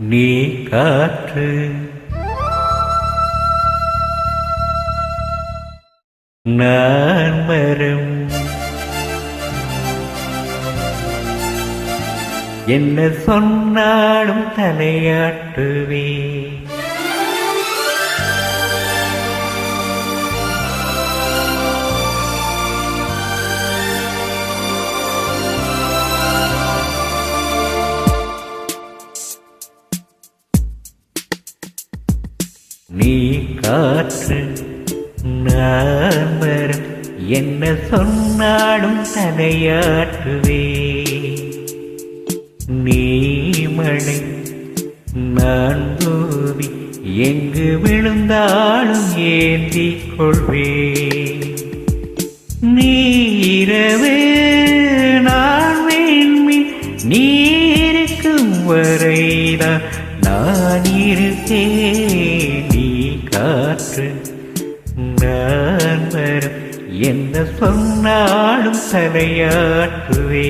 நீ காற்று நான் மரம் என்ன சொன்னாலும் தலையாட்டுவே நீ காற்று நான் மரம் என்ன சொன்னாலும் தலையாட்டுவே நீ மழை நான் பூமி எங்கு விழுந்தாலும் ஏந்திக் கொள்வே நீரவே நான் வேண்மை நீருக்கும் வரைதான் நான் இருக்கேன் நீ காற்று நான் மரம் என்ன சொன்னாலும் தலையாட்டுவே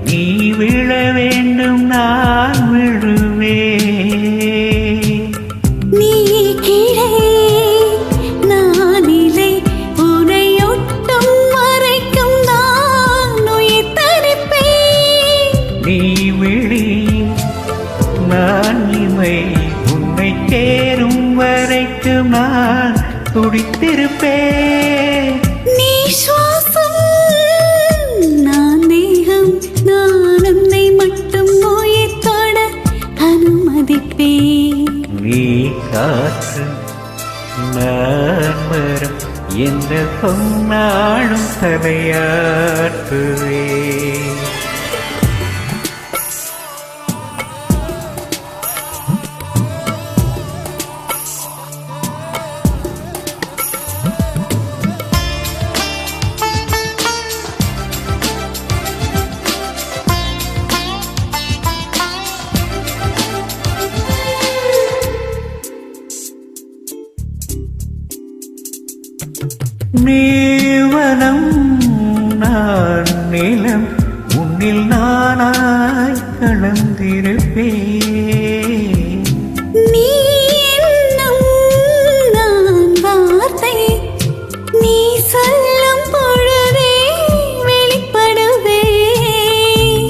நீ விழ வேண்டும் நான் விழுவே நீ கீழே நான் இலை உனையொட்டும் மறைக்கும் நான் உயிர் தரிப்பேன் நீ விழி நான் இமை உன்னை சேரும் வரைக்கும் நான் துடித்திருப்பேன் நீ சுவாசம் நான் தேகம் நான் உன்னை மட்டும் உயிர்த்தோட அனுமதிப்பேன் நீ காற்று நான் மரம் என்ன சொன்னாலும் தலையாட்டுவே நீவனம் நான் நிலம் உன்னில் நானாய் கலந்திருப்பேன் நீ என்னும் நான் வார்த்தை நீ சொல்லும் பொழுதே வெளிப்படுவே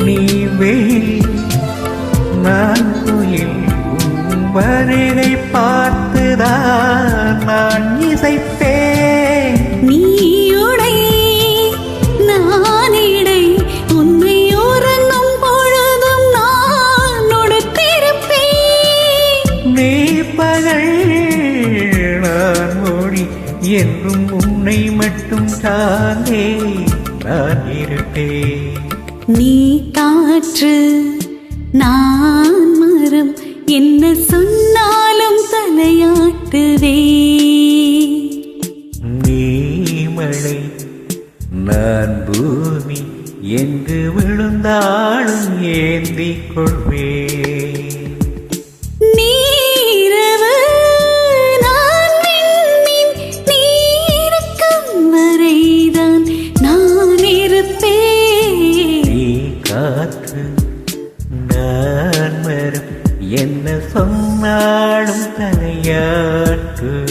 நீ வெயில் நான் குயில் உன் வருகை பார்த்துதான் நான் இசைப்பேன் நீ உடை நான் இடை உன்னை உறங்கும் பொழுதும் நான் உடுத்திருப்பேன் நீ பகல் நான் மொழி என்றும் உன்னை மட்டும் தானே நான் இருப்பேன் நீ காற்று நான் மரம் என்ன சொன்னாலும் தலையாட்டுவே நீ மழை நான் பூமி எங்கு விழுந்தாலும் ஏந்திக் கொள்வேன் நீரவு நான் விண்மீன் நீ இருக்கும் வரைதான் நான் இருப்பேன் நீ காற்று நான் மரம் என்ன சொன்னாலும் தலையாட்டுவேன்.